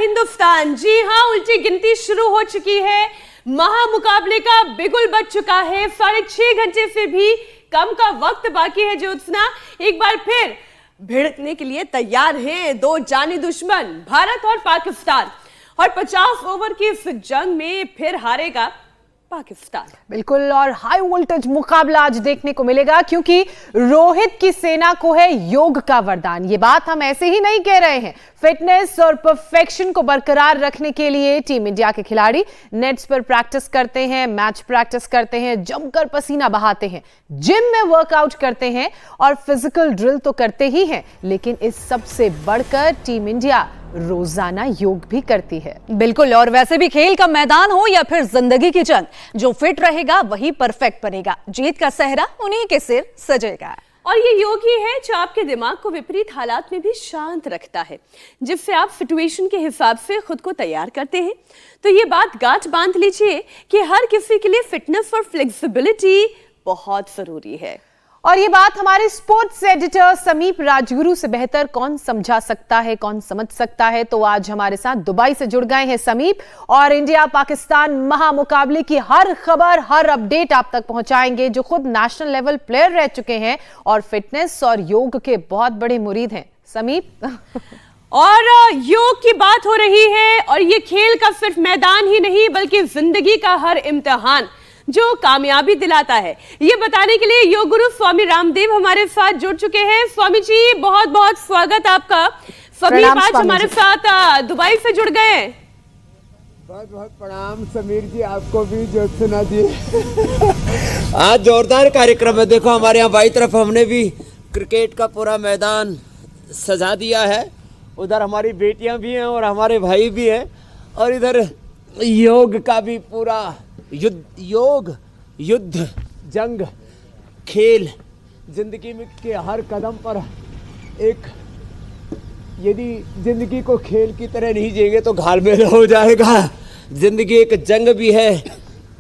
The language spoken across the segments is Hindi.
हिंदुस्तान। जी हां, उल्टी गिनती शुरू हो चुकी है। महामुकाबले का बिगुल बज चुका है। 6.5 घंटे से भी कम का वक्त बाकी है। ज्योत्सना, एक बार फिर भिड़ने के लिए तैयार हैं दो जानी दुश्मन, भारत और पाकिस्तान। और 50 ओवर की इस जंग में फिर हारेगा पाकिस्तान। बिल्कुल, और हाई वोल्टेज मुकाबला आज देखने को मिलेगा, क्योंकि रोहित की सेना को है योग का वरदान। ये बात हम ऐसे ही नहीं कह रहे हैं। फिटनेस और परफेक्शन को बरकरार रखने के लिए टीम इंडिया के खिलाड़ी नेट्स पर प्रैक्टिस करते हैं, मैच प्रैक्टिस करते हैं, जमकर पसीना बहाते हैं, जिम में वर्कआउट करते हैं और फिजिकल ड्रिल तो करते ही हैं, लेकिन इस सबसे बढ़कर टीम इंडिया रोजाना योग भी करती है। बिल्कुल, और वैसे भी खेल का मैदान हो या फिर जिंदगी की जंग, जो फिट रहेगा वही परफेक्ट बनेगा। जीत का सेहरा उन्हीं के सिर सजेगा। और ये योग ही है जो आपके दिमाग को विपरीत हालात में भी शांत रखता है, जिससे आप सिचुएशन के हिसाब से खुद को तैयार करते हैं। तो ये बात गांठ बांध लीजिए कि हर किसी के लिए फिटनेस और फ्लेक्सिबिलिटी बहुत जरूरी है। और ये बात हमारे स्पोर्ट्स एडिटर समीप राजगुरु से बेहतर कौन समझा सकता है, कौन समझ सकता है। तो आज हमारे साथ दुबई से जुड़ गए हैं समीप, और इंडिया पाकिस्तान महामुकाबले की हर खबर, हर अपडेट आप तक पहुंचाएंगे, जो खुद नेशनल लेवल प्लेयर रह चुके हैं और फिटनेस और योग के बहुत बड़े मुरीद हैं। समीप और योग की बात हो रही है, और ये खेल का सिर्फ मैदान ही नहीं बल्कि जिंदगी का हर इम्तिहान जो कामयाबी दिलाता है, ये बताने के लिए योग गुरु स्वामी रामदेव हमारे साथ जुड़ चुके हैं। स्वामी जी, बहुत बहुत स्वागत आपका। सभी आज हमारे साथ दुबई से जुड़ गए हैं। बहुत बहुत प्रणाम समीर जी, आपको भी, ज्योत्सना जी। आज जोरदार कार्यक्रम है। देखो हमारे यहाँ बाई तरफ हमने भी क्रिकेट का पूरा मैदान सजा दिया है। उधर हमारी बेटियां भी हैं और हमारे भाई भी हैं, और इधर योग का भी पूरा युद्ध, जंग, खेल, जिंदगी में के हर कदम पर एक, यदि जिंदगी को खेल की तरह नहीं जिएंगे तो घालमेल हो जाएगा। जिंदगी एक जंग भी है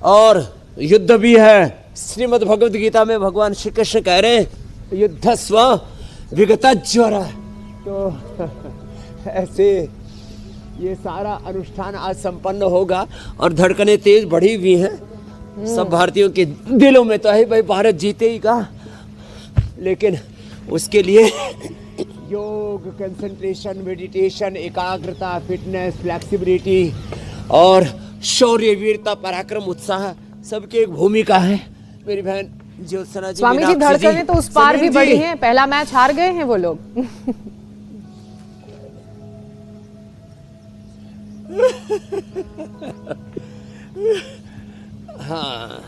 और युद्ध भी है। श्रीमद् भगवद गीता में भगवान श्री कृष्ण कह रहे हैं, युद्धस्व विगतज्वर। तो ऐसे ये सारा अनुष्ठान आज संपन्न होगा, और धड़कनें तेज बढ़ी हुई हैं सब भारतीयों के दिलों में। तो है भाई, भारत जीतेगा, लेकिन उसके लिए योग, कंसंट्रेशन, मेडिटेशन, एकाग्रता, फिटनेस, फ्लेक्सिबिलिटी और शौर्य, वीरता, पराक्रम, उत्साह, सबकी एक भूमिका है। मेरी बहन ज्योत्सना जी, स्वामी जी, धड़कनें तो उस पार भी बढ़ी हैं। पहला मैच हार गए हैं वो लोग। हाँ,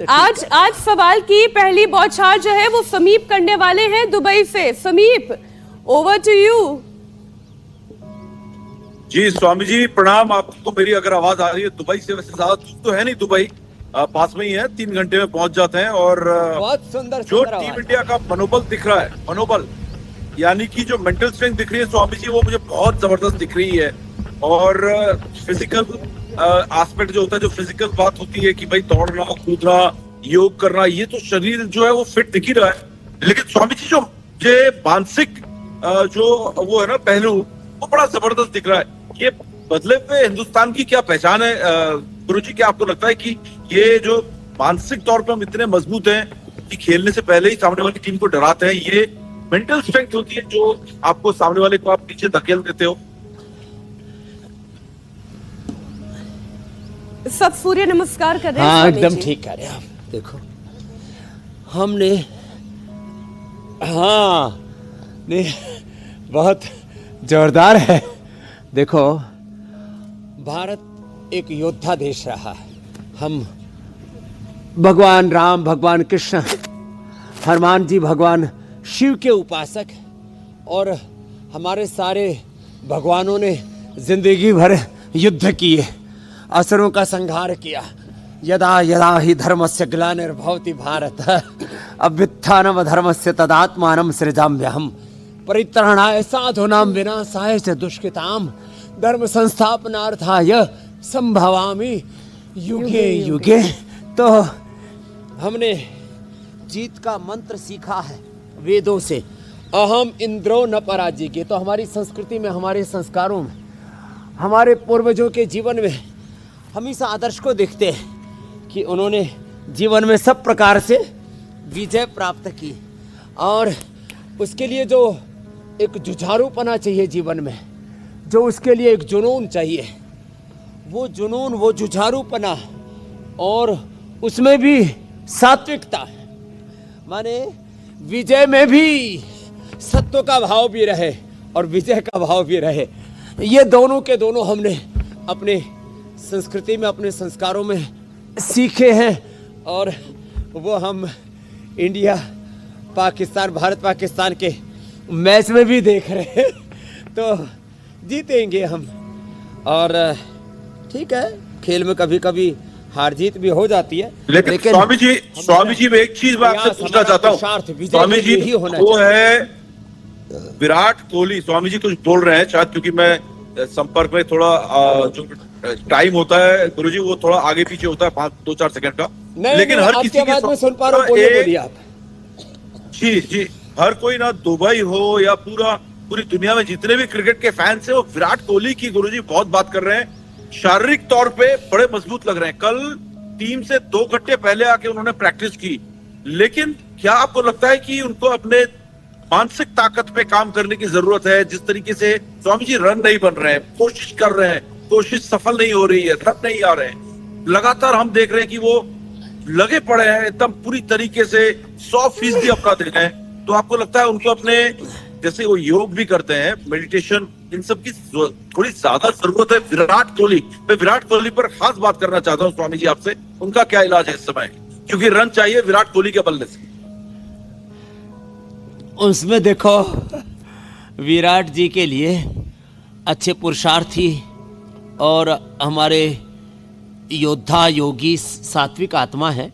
आज सवाल की पहली बौछार जो है वो समीप करने वाले हैं दुबई से। समीप, ओवर टू यू। जी स्वामी जी प्रणाम। आपको मेरी अगर आवाज आ रही है? दुबई से वैसे ज्यादा दूर तो है नहीं, दुबई पास में ही है, 3 घंटे में पहुंच जाते हैं। और बहुत सुंदर जो टीम इंडिया का मनोबल दिख रहा है, मनोबल यानी कि जो मेंटल स्ट्रेंथ दिख रही है स्वामी जी, वो मुझे बहुत जबरदस्त दिख रही है। और फिजिकल एस्पेक्ट जो होता है, जो फिजिकल बात होती है कि भाई दौड़ना, कूदना, योग करना, ये तो शरीर जो है वो फिट दिख ही रहा है। लेकिन स्वामी जी जो ये मानसिक जो वो है ना पहलू, वो बड़ा जबरदस्त दिख रहा है। ये बदले हुए हिंदुस्तान की क्या पहचान है गुरु जी? क्या आपको लगता है कि ये जो मानसिक तौर पर हम इतने मजबूत हैं कि खेलने से पहले ही सामने वाली टीम को डराते हैं, ये मेंटल स्ट्रेंथ होती है जो आपको सामने वाले को आप नीचे धकेल देते हो? सब सूर्य नमस्कार कर रहे हैं। हाँ, एकदम ठीक कह रहे हैं आप। देखो हमने, हाँ नहीं, बहुत जोरदार है। देखो भारत एक योद्धा देश रहा है। हम भगवान राम, भगवान कृष्ण, हनुमान जी भगवान शिव के उपासक, और हमारे सारे भगवानों ने जिंदगी भर युद्ध किए, असुरों का संहार किया। यदा यदा ही धर्मस्य ग्लानिर्भवति भारत अभ्युत्थानम धर्मस्य तदात्मानं सृजाम्यहम् परित्राणाय साधूनां विनाशाय च दुष्कृतां धर्म संस्थापनार्थाय संभवामि युगे युगे। तो हमने जीत का मंत्र सीखा है वेदों से, अहम इंद्रो न पराजिगे। तो हमारी संस्कृति में, हमारे संस्कारों में हमारे पूर्वजों के जीवन में हम इस आदर्श को देखते हैं कि उन्होंने जीवन में सब प्रकार से विजय प्राप्त की, और उसके लिए जो एक जुझारूपना चाहिए जीवन में, जो उसके लिए एक जुनून चाहिए, वो जुनून, वो जुझारूपना, और उसमें भी सात्विकता, माने विजय में भी सत्व का भाव भी रहे और विजय का भाव भी रहे। ये दोनों के दोनों हमने अपने संस्कृति में, अपने संस्कारों में सीखे हैं, और वो हम इंडिया पाकिस्तान, भारत पाकिस्तान के मैच में भी देख रहे हैं। तो जीतेंगे हम, और ठीक है, खेल में कभी कभी हार जीत भी हो जाती है, लेकिन स्वामी जी मैं एक चीज मैं आपसे पूछना चाहता हूँ स्वामी जी, वो है विराट कोहली। स्वामी जी कुछ बोल रहे हैं शायद, क्योंकि मैं संपर्क में थोड़ा जो टाइम होता है गुरुजी वो थोड़ा आगे पीछे होता है 2-4 सेकंड का, लेकिन हर किसी के में सुन पा रहा हूं, बोलिए आप। जी हर कोई ना दुबई हो या पूरी दुनिया में जितने भी क्रिकेट के फैंस हैं वो विराट कोहली की गुरुजी बहुत बात कर रहे हैं। शारीरिक तौर पे बड़े मजबूत लग रहे हैं। कल टीम से 2 घंटे पहले आके उन्होंने प्रैक्टिस की, लेकिन क्या आपको लगता है कि उनको अपने मानसिक ताकत पे काम करने की जरूरत है? जिस तरीके से स्वामी जी रन नहीं बन रहे हैं, कोशिश कर रहे हैं, कोशिश सफल नहीं हो रही है, रन नहीं आ रहे हैं, लगातार हम देख रहे हैं कि वो लगे पड़े हैं एकदम पूरी तरीके से 100% अपना दे रहे हैं। तो आपको लगता है उनको अपने, जैसे वो योग भी करते हैं, मेडिटेशन, इन सब की थोड़ी ज्यादा जरूरत है? विराट कोहली, मैं विराट कोहली पर खास बात करना चाहता हूँ स्वामी जी आपसे, उनका क्या इलाज है इस समय? क्योंकि रन चाहिए विराट कोहली के बल्ले से। उसमें देखो, विराट जी के लिए अच्छे पुरुषार्थी और हमारे योद्धा, योगी, सात्विक आत्मा है,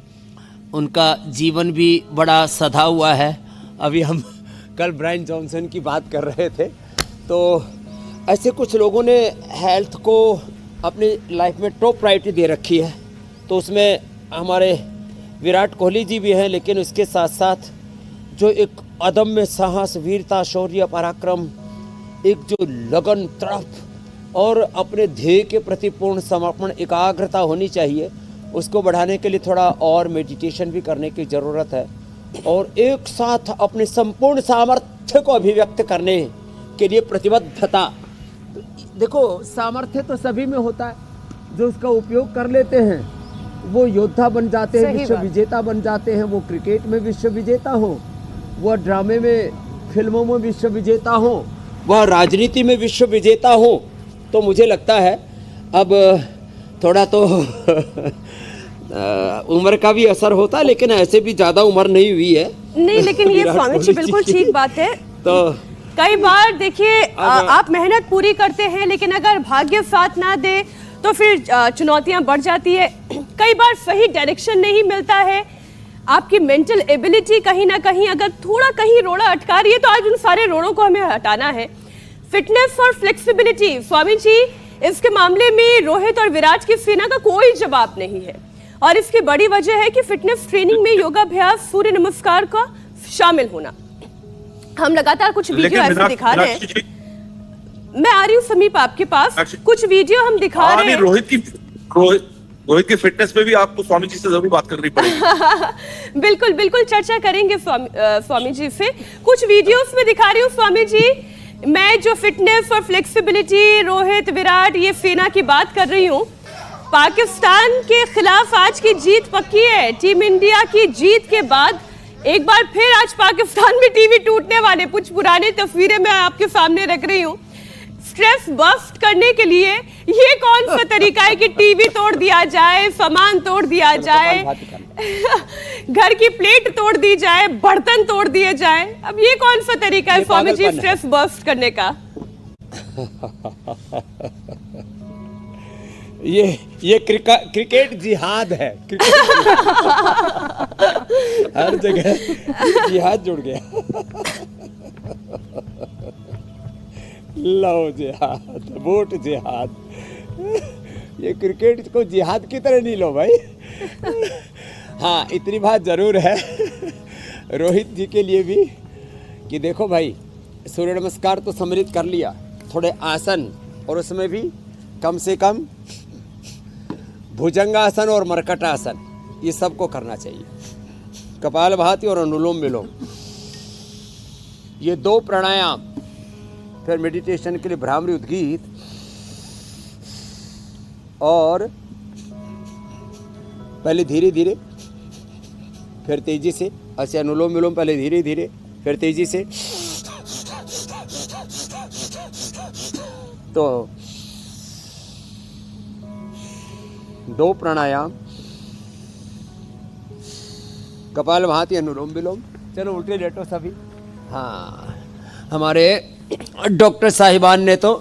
उनका जीवन भी बड़ा सधा हुआ है। अभी हम कल ब्रायन जॉनसन की बात कर रहे थे, तो ऐसे कुछ लोगों ने हेल्थ को अपनी लाइफ में टॉप प्रायोरिटी दे रखी है। तो उसमें हमारे विराट कोहली जी भी हैं, लेकिन उसके साथ साथ जो एक अदम्य साहस, वीरता, शौर्य, पराक्रम, एक जो लगन, तड़प और अपने ध्येय के प्रति पूर्ण समर्पण, एकाग्रता होनी चाहिए, उसको बढ़ाने के लिए थोड़ा और मेडिटेशन भी करने की ज़रूरत है, और एक साथ अपने संपूर्ण सामर्थ्य को अभिव्यक्त करने के लिए प्रतिबद्धता। देखो, सामर्थ्य तो सभी में होता है, जो उसका उपयोग कर लेते हैं वो योद्धा बन जाते हैं, विश्व विजेता बन जाते हैं। वो क्रिकेट में विश्व विजेता हो, वह ड्रामे में, फिल्मों में विश्व विजेता हो, वह राजनीति में विश्व विजेता हो। तो मुझे लगता है अब थोड़ा तो उम्र का भी असर होता है, लेकिन ऐसे भी ज़्यादा उम्र नहीं हुई है। नहीं, लेकिन ये स्वामी जी बिल्कुल ठीक बात है। तो कई बार देखिए, आप मेहनत पूरी करते हैं, लेकिन अगर भाग्य साथ ना दे तो फिर चुनौतियां बढ़ जाती है। कई बार सही डायरेक्शन नहीं मिलता है, आपकी मेंटल एबिलिटी कहीं ना कहीं अगर थोड़ा कहीं रोड़ा अटका रही है, तो आज उन सारे रोड़ों को हमें हटाना है। फिटनेस और फ्लेक्सिबिलिटी, स्वामी जी, इसके मामले में रोहित और विराट की सेना का कोई जवाब नहीं है, और इसकी बड़ी वजह है कि फिटनेस ट्रेनिंग में योगाभ्यास, सूर्य नमस्कार का शामिल होना। हम लगातार कुछ वीडियो ऐसे दिखा रहे हैं। मैं आ रही हूँ समीप आपके पास, कुछ वीडियो हम दिखा रहे हैं। रोहित की फिटनेस पे भी आपको स्वामी जी से जरूर बात करनी पड़ेगी। बिल्कुल बिल्कुल चर्चा करेंगे स्वामी जी से। कुछ वीडियोस में दिखा रही हूँ स्वामी जी, मैं जो फिटनेस और फ्लेक्सिबिलिटी, रोहित, विराट, ये सेना की बात कर रही हूँ। पाकिस्तान के खिलाफ आज की जीत पक्की है। टीम इंडिया की जीत के बाद एक बार फिर आज पाकिस्तान में टीवी टूटने वाले। कुछ पुरानी तस्वीरें मैं आपके सामने रख रही हूँ। स्ट्रेस बस्ट करने के लिए ये कौन सा तरीका है कि टीवी तोड़ दिया जाए, सामान तोड़ दिया जाए, घर की प्लेट तोड़ दी जाए, बर्तन तोड़ दिए जाए? अब ये कौन सा तरीका है स्वामी जी स्ट्रेस बस्ट करने का? ये क्रिकेट जिहाद है। हर जगह जिहाद जुड़ गया। लो जिहाद, वोट जिहाद, ये क्रिकेट को जिहाद की तरह नहीं लो भाई। हाँ, इतनी बात जरूर है रोहित जी के लिए भी कि देखो भाई, सूर्य नमस्कार तो सम्मिलित कर लिया, थोड़े आसन, और उसमें भी कम से कम भुजंगासन और मर्कटासन ये सबको करना चाहिए। कपालभाति और अनुलोम विलोम ये 2 प्राणायाम। फिर मेडिटेशन के लिए भ्रामरी उद्गीत और पहले धीरे धीरे फिर तेजी से, ऐसे अनुलोम विलोम पहले धीरे धीरे फिर तेजी से। तो 2 प्राणायाम, कपालभाति, अनुलोम विलोम। चलो उल्टे लेटो सभी। हाँ, हमारे डॉक्टर साहिबान ने तो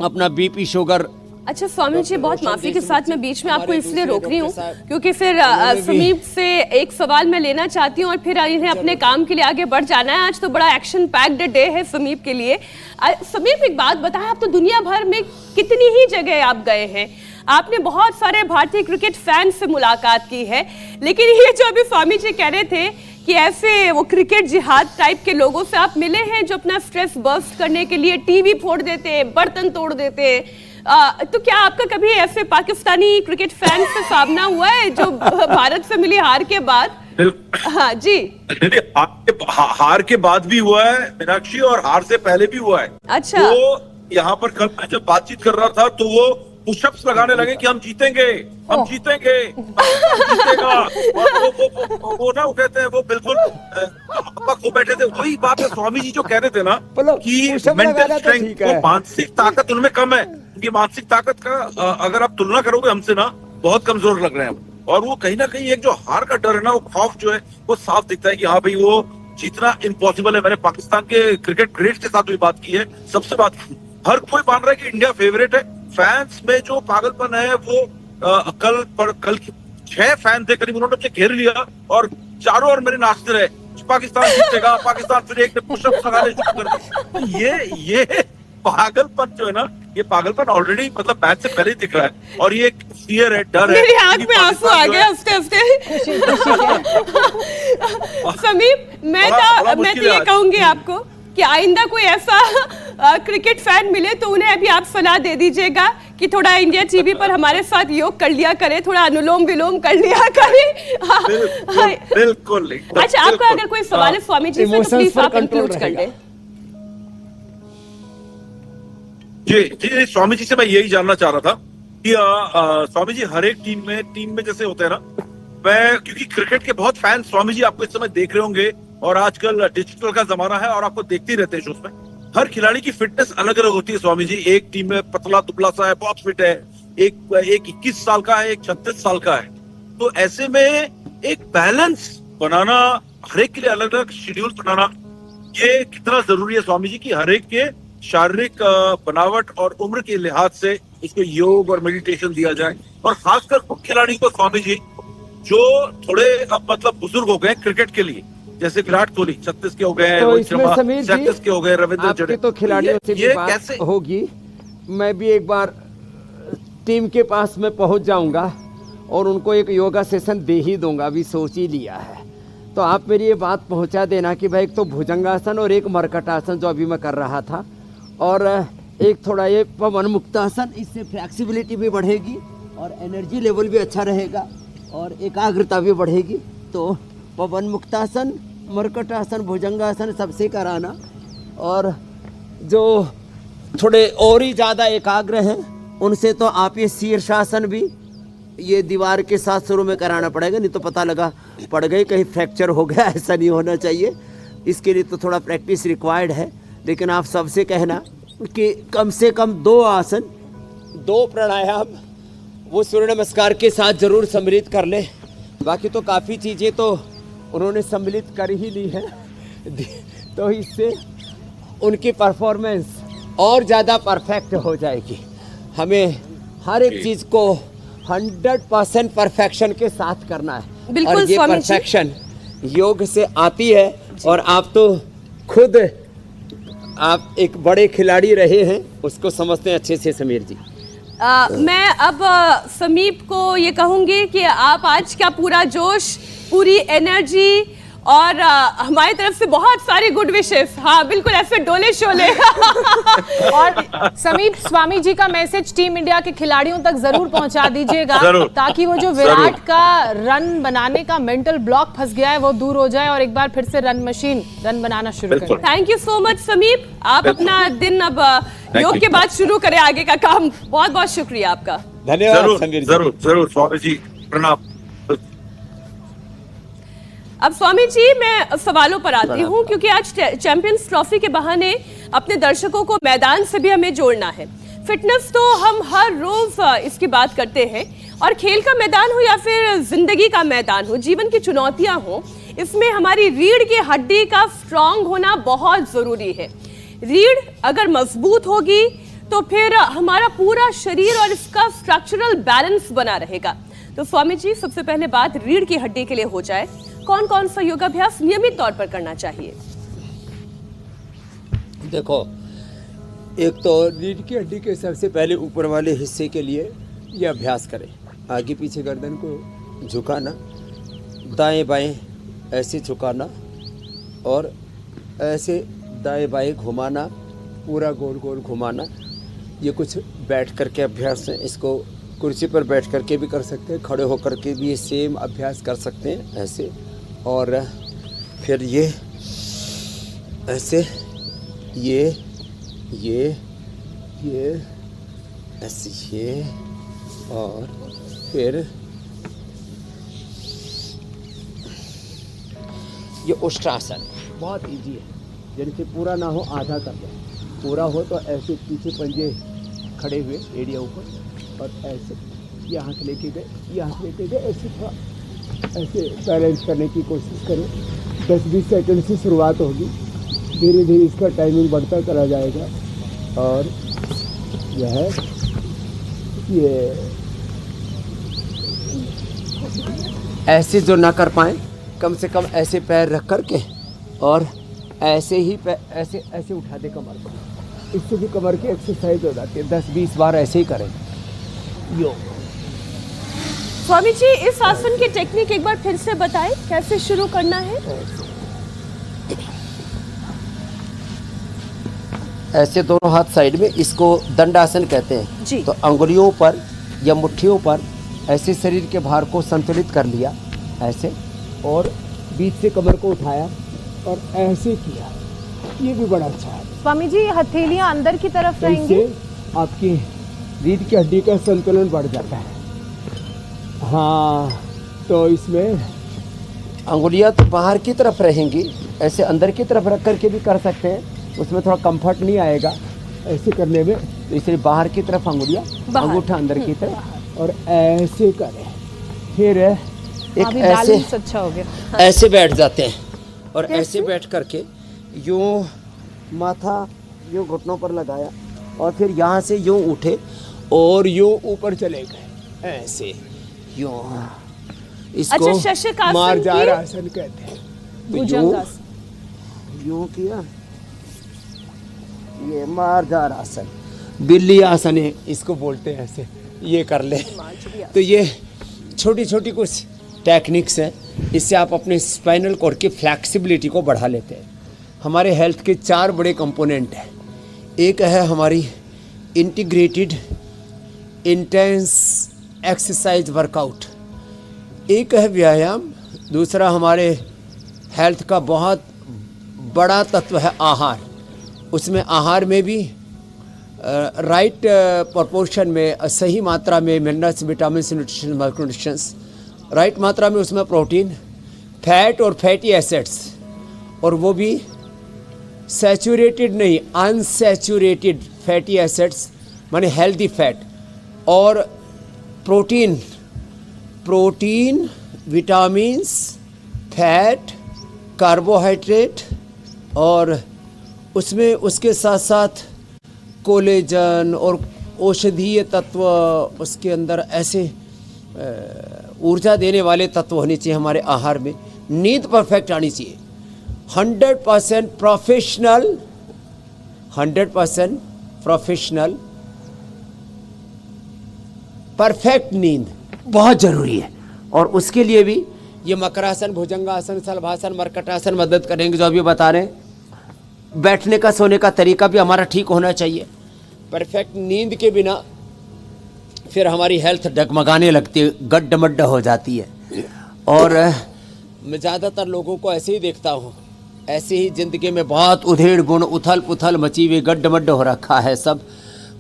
अपना बीपी शुगर। अच्छा स्वामी जी, बहुत माफी के साथ मैं बीच में आपको हमारे इसलिए दूसरे रोक रही हूँ डॉक्टर साहब, क्योंकि फिर उन्होंने भी- समीप से एक सवाल मैं लेना चाहती हूँ और फिर इन्हें अपने काम के लिए आगे बढ़ जाना है। आज तो बड़ा एक्शन पैक्ड डे है समीप के लिए। समीप, एक बात बताएं, आप तो दुनिया भर में कितनी ही जगह आप गए हैं, आपने बहुत सारे भारतीय क्रिकेट फैन से मुलाकात की है, लेकिन ये जो अभी स्वामी जी कह रहे थे कि ऐसे वो क्रिकेट जिहाद टाइप के लोगों से आप मिले हैं जो अपना स्ट्रेस बर्स्ट करने के लिए टीवी फोड़ देते हैं, बर्तन तोड़ देते हैं, तो क्या आपका कभी ऐसे पाकिस्तानी क्रिकेट फैन से सामना हुआ है जो भारत से मिली हार के बाद? हाँ जी। हार के बाद भी हुआ है मीनाक्षी, और हार से पहले भी हुआ है। अच्छा। वो यहाँ पर कल मैं जब बातचीत कर रहा था तो वो पुशअप्स लगाने लगे कि हम जीतेंगे, हम जीतेंगे, जीतेगा। और वो ना कहते हैं वो बिल्कुल खो बैठे थे। वही बात है स्वामी जी जो कह रहे थे ना कि मेंटल स्ट्रेंथ, वो मानसिक ताकत उनमें कम है। उनकी मानसिक ताकत का अगर आप तुलना करोगे हमसे ना, बहुत कमजोर लग रहे हैं। और वो कहीं ना कहीं एक जो हार का डर है ना, वो खौफ जो है वो साफ दिखता है कि हाँ भाई वो जीतना इम्पॉसिबल है। मैंने पाकिस्तान के क्रिकेट ग्रेट्स के साथ भी बात की है, सबसे बात की। हर कोई मान रहा है कि इंडिया फेवरेट है। फैंस में जो पागलपन है वो कल 6 फैन थे करीब, उन्होंने मुझे घेर लिया और चारों ओर मेरे नाचते रहे, पाकिस्तान जीतेगा, पाकिस्तान। फिर एक ने पुशअप्स लगाने शुरू कर दिए। ये पागलपन जो है ना, ये पागलपन ऑलरेडी मतलब मैच से पहले ही दिख रहा है। और ये फियर है, डर है। मेरी आंख में आंसू आ गए हफ्ते हफ्ते। समीप, मैं तो ये कहूंगी आपको कि आइंदा कोई ऐसा क्रिकेट फैन मिले तो उन्हें अभी आप सलाह दे दीजिएगा कि थोड़ा इंडिया टीवी पर हमारे साथ योग कर लिया करे, थोड़ा अनुलोम विलोम कर लिया करे। बिल्कुल। अच्छा, आपका अगर कोई सवाल है स्वामी जी से तो प्लीज आप इंक्लूड कर लें। जी, स्वामी जी से मैं यही जानना चाह रहा था कि स्वामी जी हर एक टीम में जैसे होते हैं ना, मैं क्योंकि क्रिकेट के बहुत फैन स्वामी जी आपको इस समय देख रहे होंगे, और आजकल डिजिटल का जमाना है और आपको देखते ही रहते हैं शोज में। हर खिलाड़ी की फिटनेस अलग अलग होती है स्वामी जी। एक टीम में पतला दुबला सा है, बहुत फिट है, एक 21 साल का है, एक 36 साल का है। तो ऐसे में एक बैलेंस बनाना, हर एक के लिए अलग अलग शेड्यूल बनाना, ये कितना जरूरी है स्वामी जी कि हर एक के शारीरिक बनावट और उम्र के लिहाज से इसको योग और मेडिटेशन दिया जाए। और खासकर उन खिलाड़ी को स्वामी जी जो थोड़े अब मतलब बुजुर्ग हो गए क्रिकेट के लिए, जैसे विराट कोहली 36 के हो गए, तो रोहित इसमें शर्मा समीर जी 37 के हो गए, रविंद्र आपके जडेजा, तो खिलाड़ियों से भी ये बात कैसे होगी। मैं भी एक बार टीम के पास में पहुंच जाऊंगा और उनको एक योगा सेशन दे ही दूंगा, अभी सोच ही लिया है। तो आप मेरी ये बात पहुंचा देना कि भाई एक तो भुजंगासन और एक मर्कटासन जो अभी मैं कर रहा था, और एक थोड़ा ये पवन मुक्तासन, इससे फ्लेक्सिबिलिटी भी बढ़ेगी और एनर्जी लेवल भी अच्छा रहेगा और एकाग्रता भी बढ़ेगी। तो पवन मुक्तासन, मर्कटासन, भुजंगासन सबसे कराना, और जो थोड़े और ही ज़्यादा एकाग्र हैं उनसे तो आप ये शीर्षासन भी ये दीवार के साथ शुरू में कराना पड़ेगा, नहीं तो पता लगा पड़ गई कहीं फ्रैक्चर हो गया, ऐसा नहीं होना चाहिए। इसके लिए तो थोड़ा प्रैक्टिस रिक्वायर्ड है। लेकिन आप सबसे कहना कि कम से कम 2 आसन, 2 प्राणायाम वो सूर्य नमस्कार के साथ जरूर सम्मिलित कर ले। बाकी तो काफ़ी चीज़ें तो उन्होंने सम्मिलित कर ही ली है, तो इससे उनकी परफॉर्मेंस और ज़्यादा परफेक्ट हो जाएगी। हमें हर एक चीज़ को 100% परफेक्शन के साथ करना है। बिल्कुल और ये स्वामी जी। परफेक्शन योग से आती है, और आप तो खुद आप एक बड़े खिलाड़ी रहे हैं, उसको समझते हैं अच्छे से समीर जी। मैं अब समीप को ये कहूंगी कि आप आज का पूरा जोश, पूरी एनर्जी और हमारी तरफ से बहुत सारी गुड विशेस। हाँ बिल्कुल, ऐसे डोले शोले। और समीप, स्वामी जी का मैसेज टीम इंडिया के खिलाड़ियों तक जरूर पहुंचा दीजिएगा, ताकि वो जो विराट का रन बनाने का मेंटल ब्लॉक फंस गया है वो दूर हो जाए और एक बार फिर से रन मशीन रन बनाना शुरू करे। थैंक यू सो मच समीप, आप अपना दिन अब योग के बाद शुरू करें आगे का काम। बहुत बहुत शुक्रिया आपका। धन्यवाद समीर जी। जरूर जरूर स्वामी जी, प्रणाम। अब स्वामी जी, मैं सवालों पर आती हूँ, क्योंकि आज चैंपियंस ट्रॉफी के बहाने अपने दर्शकों को मैदान से भी हमें जोड़ना है। फिटनेस तो हम हर रोज इसकी बात करते हैं, और खेल का मैदान हो या फिर जिंदगी का मैदान हो, जीवन की चुनौतियां हो, इसमें हमारी रीढ़ की हड्डी का स्ट्रांग होना बहुत जरूरी है। रीढ़ अगर मजबूत होगी तो फिर हमारा पूरा शरीर और इसका स्ट्रक्चरल बैलेंस बना रहेगा। तो स्वामी जी, सबसे पहले बात रीढ़ की हड्डी के लिए हो जाए, कौन कौन सा योगाभ्यास नियमित तौर पर करना चाहिए? देखो, एक तो रीढ़ की हड्डी के सबसे पहले ऊपर वाले हिस्से के लिए ये अभ्यास करें। आगे पीछे गर्दन को झुकाना, दाएं बाएं ऐसे झुकाना और ऐसे दाएं बाएं घुमाना, पूरा गोल गोल घुमाना। ये कुछ बैठ करके अभ्यास है, इसको कुर्सी पर बैठ करके भी कर सकते हैं, खड़े होकर के भी ये सेम अभ्यास कर सकते हैं ऐसे। और फिर ये ऐसे, ये ऐसे, ये, और फिर ये उष्ट्रासन बहुत इजी है। जैसे पूरा ना हो आधा कर दो, पूरा हो तो ऐसे पीछे पंजे खड़े हुए एरिया ऊपर, और ऐसे ये हाथ लेके गए, ये हाथ लेके गए, ऐसे थोड़ा ऐसे बैलेंस करने की कोशिश करें। 10-20 सेकंड से शुरुआत होगी, धीरे धीरे इसका टाइमिंग बढ़ता चला जाएगा। और यह है ये ऐसे जो ना कर पाए, कम से कम ऐसे पैर रख करके और ऐसे ही ऐसे ऐसे उठा दे कमर को, इससे भी कमर की एक्सरसाइज हो जाती है। 10-20 बार ऐसे ही करें। योग। स्वामी जी, इस आसन की टेक्निक एक बार फिर से बताएं, कैसे शुरू करना है? ऐसे दोनों हाथ साइड में, इसको दंडासन कहते हैं जी। तो अंगुलियों पर या मुट्ठियों पर ऐसे शरीर के भार को संतुलित कर लिया ऐसे, और बीच से कमर को उठाया और ऐसे किया। ये भी बड़ा अच्छा है। स्वामी जी, हथेलियां अंदर की तरफ रहेंगी, इससे आपकी रीढ़ की हड्डी का संतुलन बढ़ जाता है। हाँ, तो इसमें अंगुलियां तो बाहर की तरफ रहेंगी, ऐसे अंदर की तरफ रख करके भी कर सकते हैं, उसमें थोड़ा कंफर्ट नहीं आएगा ऐसे करने में, तो इसलिए बाहर की तरफ अंगुलियां, अंगूठा अंदर की तरफ, और ऐसे करें। फिर एक ऐसे अच्छा हो गया, ऐसे बैठ जाते हैं, और ऐसे बैठ करके यूं माथा यूं घुटनों पर लगाया, और फिर यहाँ से यूं उठे और यूं ऊपर चले गए ऐसे, यूं। इसको अच्छा, शशकासन मार्जार आसन कहते हैं। तो यूं किया, ये मार्जार आसन, बिल्ली आसन है इसको बोलते हैं, ऐसे ये कर ले। तो ये छोटी छोटी कुछ टेक्निक्स हैं, इससे आप अपने स्पाइनल कॉर्ड की फ्लैक्सिबिलिटी को बढ़ा लेते हैं। हमारे हेल्थ के 4 बड़े कंपोनेंट हैं। एक है हमारी इंटीग्रेटेड इंटेंस एक्सरसाइज वर्कआउट, एक है व्यायाम, दूसरा हमारे हेल्थ का बहुत बड़ा तत्व है आहार। उसमें आहार में भी राइट प्रोपोर्शन में, सही मात्रा में मिनरल्स, विटामिन्स, न्यूट्रिशन, माइक्रोन्यूट्रिशंस, राइट मात्रा में उसमें प्रोटीन, फैट और फैटी एसिड्स, और वो भी सैचुरेटेड नहीं, अनसैचुरेटेड फैटी एसिड्स माने हेल्दी फैट, और प्रोटीन, विटामिन्स, फैट, कार्बोहाइड्रेट, और उसमें उसके साथ साथ कोलेजन और औषधीय तत्व, उसके अंदर ऐसे ऊर्जा देने वाले तत्व होने चाहिए हमारे आहार में। नींद परफेक्ट आनी चाहिए, 100% प्रोफेशनल, 100% प्रोफेशनल परफेक्ट नींद बहुत ज़रूरी है। और उसके लिए भी ये मकरासन, भुजंगासन, शलभासन, मरकटासन मदद करेंगे, जो अभी बता रहे हैं। बैठने का, सोने का तरीका भी हमारा ठीक होना चाहिए। परफेक्ट नींद के बिना फिर हमारी हेल्थ डगमगाने लगती है, गड्ढ-मड्ढ हो जाती है। और मैं ज़्यादातर लोगों को ऐसे ही देखता हूँ, ऐसे ही ज़िंदगी में बहुत उधेड़ बुन, उथल पुथल मची हुई, गड्ढ-मड्ढ हो रखा है सब।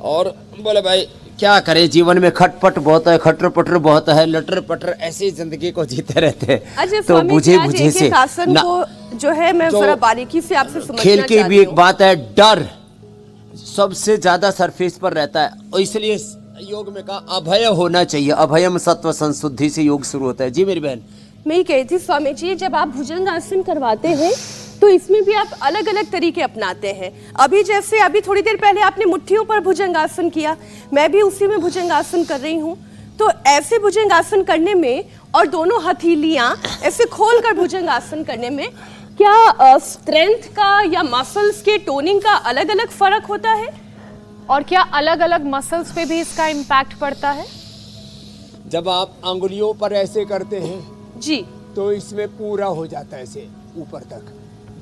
और बोले भाई क्या करें, जीवन में खटपट बहुत है, खटर पटर बहुत है, लटर पटर, ऐसी जिंदगी को जीते रहते हैं। अच्छा तो स्वामी बुझे जी, आज बुझे एक से एक आसन को जो है मैं तो जरा बारीकी से आपसे समझना खेल की चाहती भी एक हूँ। बात है, डर सबसे ज्यादा सरफेस पर रहता है, और इसलिए योग में कहा अभय होना चाहिए। अभयम सत्व संशुद्धि से योग शुरू होता है। जी मेरी बहन। मैं ये कही थी स्वामी जी, जब आप भुजंग आसन करवाते हैं तो इसमें भी आप अलग अलग तरीके अपनाते हैं। अभी जैसे अभी थोड़ी देर पहले आपने मुट्ठियों पर भुजंग आसन किया, मैं भी उसी में भुजंग आसन कर रही हूँ। तो ऐसे भुजंग आसन करने में और दोनों हथेलियां ऐसे खोल कर भुजंग आसन करने में क्या स्ट्रेंथ का या मसल्स के टोनिंग का अलग अलग फर्क होता है? और क्या अलग अलग मसल्स पे भी इसका इम्पैक्ट पड़ता है? जब आप अंगुलियों पर ऐसे करते हैं जी, तो इसमें पूरा हो जाता है ऐसे ऊपर तक।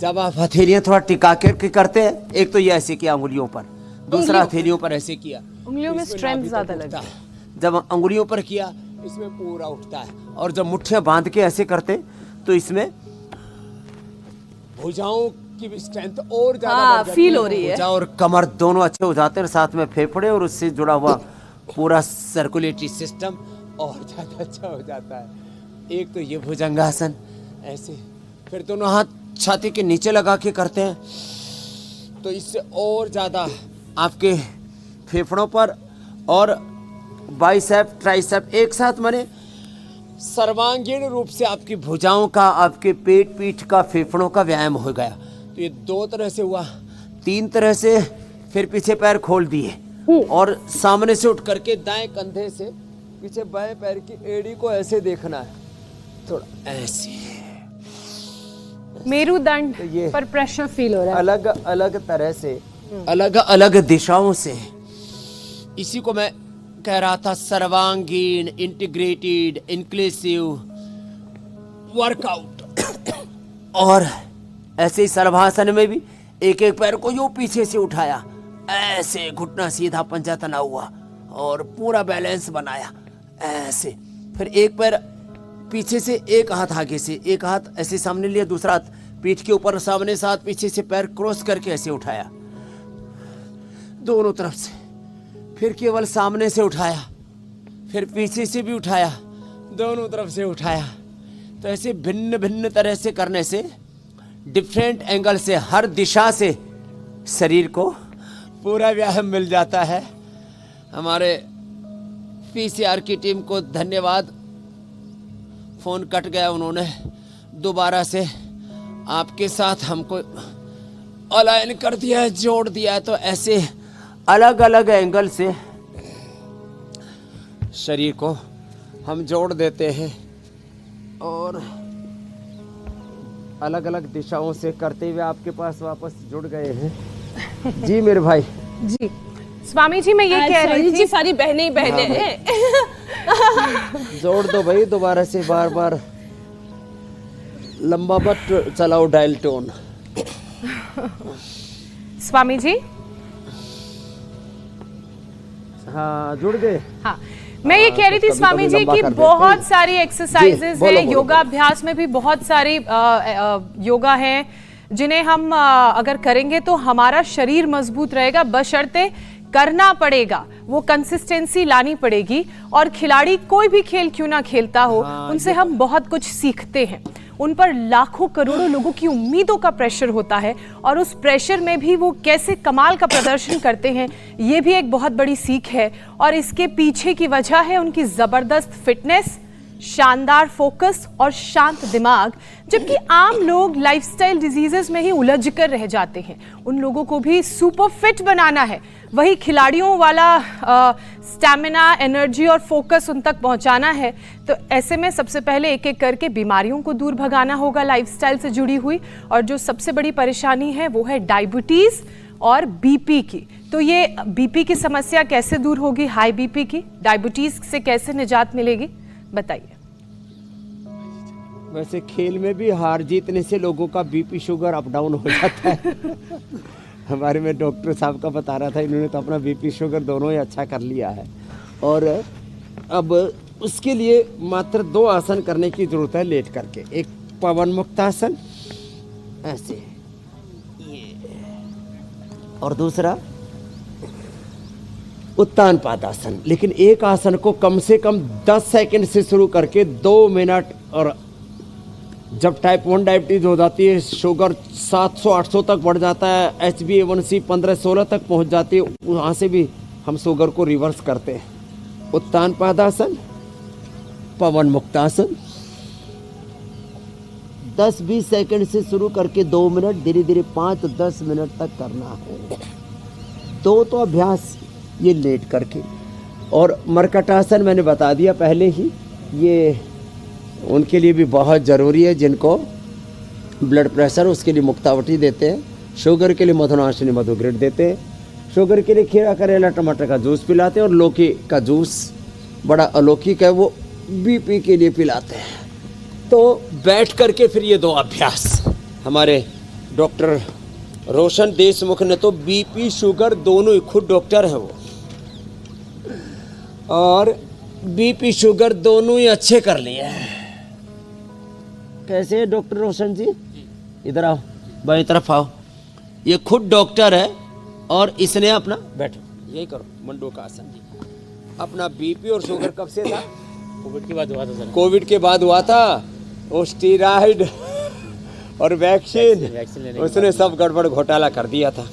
जब आप हथेलियां थोड़ा टिका के करते हैं, एक तो ये ऐसे किया अंगुलियों पर, दूसरा हथेलियों पर ऐसे किया, उंगलियों में इसमें स्ट्रेंथ नाभि तक ज्यादा उठता लगती है। जब अंगुलियों पर किया, इसमें पूरा उठता है। और जब मुट्ठियां बांध के ऐसे करते तो इसमें भुजाओं की भी स्ट्रेंथ और ज्यादा हाँ, बढ़ जाती फील हो रही है। भुजा और कमर दोनों अच्छे हो जाते हैं, साथ में फेफड़े और उससे जुड़ा हुआ पूरा सर्कुलेटरी सिस्टम और ज्यादा अच्छा हो जाता है। एक तो ये भुजंगासन ऐसे, फिर दोनों हाथ छाती के नीचे लगा के करते हैं, तो इससे और ज्यादा आपके फेफड़ों पर और बाइसेप ट्राइसेप एक साथ माने सर्वांगीण रूप से आपकी भुजाओं का, आपके पेट पीठ का, फेफड़ों का व्यायाम हो गया। तो ये दो तरह से हुआ, तीन तरह से। फिर पीछे पैर खोल दिए और सामने से उठ करके दाएं कंधे से पीछे बाएं पैर की एड़ी को ऐसे देखना है, थोड़ा ऐसे मेरुदंड तो ये पर प्रेशर फील हो रहा है। अलग अलग तरह से, अलग अलग दिशाओं से। इसी को मैं कह रहा था, सर्वांगीण इंटीग्रेटेड इंक्लूसिव वर्कआउट। और ऐसे ही सर्वासन में भी एक एक पैर को यूं पीछे से उठाया, ऐसे घुटना सीधा, पंजा तना हुआ और पूरा बैलेंस बनाया ऐसे। फिर एक पैर पीछे से, एक हाथ आगे से, एक हाथ ऐसे सामने लिया, दूसरा हाथ पीठ के ऊपर, सामने से हाथ पीछे से, पैर क्रॉस करके ऐसे उठाया दोनों तरफ से। फिर केवल सामने से उठाया, फिर पीछे से भी उठाया, दोनों तरफ से उठाया। तो ऐसे भिन्न भिन्न तरह से करने से, डिफरेंट एंगल से, हर दिशा से शरीर को पूरा व्यायाम मिल जाता है। हमारे पीसीआर की टीम को धन्यवाद, फोन कट गया, उन्होंने दोबारा से आपके साथ हमको अलाइन कर दिया है, जोड़ दिया है। तो ऐसे अलग अलग एंगल से शरीर को हम जोड़ देते हैं और अलग अलग दिशाओं से करते हुए आपके पास वापस जुड़ गए हैं। जी मेरे भाई। जी स्वामी जी, मैं ये कह रही थी, जी सारी बहनें ही बहनें हैं। जोड़ दो भाई दोबारा से, बार बार लंबा मत चलाओ डायल टोन। स्वामी जी। हाँ जुड़ गए। हाँ, मैं ये कह रही थी कभी स्वामी जी लंबा कि कर देते बहुत हैं। सारी एक्सरसाइजेज बोलो, हैं, बोलो, योगाभ्यास में भी बहुत सारी योगा हैं जिन्हें हम अगर करेंगे तो हमारा शरीर मजबूत रहेगा, बशर्ते करना पड़ेगा, वो कंसिस्टेंसी लानी पड़ेगी। और खिलाड़ी कोई भी खेल क्यों ना खेलता हो, उनसे हम बहुत कुछ सीखते हैं। उन पर लाखों करोड़ों लोगों की उम्मीदों का प्रेशर होता है और उस प्रेशर में भी वो कैसे कमाल का प्रदर्शन करते हैं, ये भी एक बहुत बड़ी सीख है। और इसके पीछे की वजह है उनकी जबरदस्त फिटनेस, शानदार फोकस और शांत दिमाग। जबकि आम लोग लाइफस्टाइल डिजीजेस में ही उलझ कर रह जाते हैं। उन लोगों को भी सुपर फिट बनाना है, वही खिलाड़ियों वाला स्टैमिना, एनर्जी और फोकस उन तक पहुंचाना है। तो ऐसे में सबसे पहले एक एक करके बीमारियों को दूर भगाना होगा लाइफस्टाइल से जुड़ी हुई। और जो सबसे बड़ी परेशानी है वो है डायबिटीज और बीपी की। तो ये बीपी की समस्या कैसे दूर होगी, हाई बीपी की, डायबिटीज से कैसे निजात मिलेगी, बताइए। वैसे खेल में भी हार जीतने से लोगों का बीपी शुगर अप डाउन हो जाता है। हमारे में डॉक्टर साहब का बता रहा था, इन्होंने तो अपना बीपी शुगर दोनों ही अच्छा कर लिया है। और अब उसके लिए मात्र 2 आसन करने की जरूरत है लेट करके। एक पवन मुक्तासन ऐसे, ये, और दूसरा उत्तान पादासन। लेकिन एक आसन को कम से कम 10 सेकंड से शुरू करके 2 मिनट, और जब टाइप 1 डायबिटीज हो जाती है, शुगर 700-800 तक बढ़ जाता है, HbA1c 15-16 तक पहुंच जाती है, वहाँ से भी हम शुगर को रिवर्स करते हैं। उत्तान पादासन, पवन मुक्तासन, 10-20 सेकंड से शुरू करके 2 मिनट, धीरे धीरे 5-10 मिनट तक करना है। तो अभ्यास ये लेट करके। और मरकटासन मैंने बता दिया पहले ही, ये उनके लिए भी बहुत ज़रूरी है जिनको ब्लड प्रेशर, उसके लिए मुक्तावटी देते हैं। शुगर के लिए मधुनाशिनी मधुग्रेड देते हैं। शुगर के लिए खीरा करेला टमाटर का जूस पिलाते हैं। और लौकी का जूस बड़ा अलौकिक है, वो बीपी के लिए पिलाते हैं। तो बैठ करके फिर ये 2 अभ्यास, हमारे डॉक्टर रोशन देशमुख ने तो बीपी शुगर दोनों ही, खुद डॉक्टर हैं वो, और बीपी शुगर दोनों ही अच्छे कर लिए हैं। कैसे है डॉक्टर रोशन जी? इधर आओ, बाई तरफ आओ। ये खुद डॉक्टर है और इसने अपना, बैठो यही करो, मंडूक आसन जी। अपना बीपी और शुगर कब से था? कोविड के बाद हुआ था सर। कोविड के बाद हुआ था। वो स्टीराइड और वैक्सीन उसने सब गड़बड़ घोटाला कर दिया था।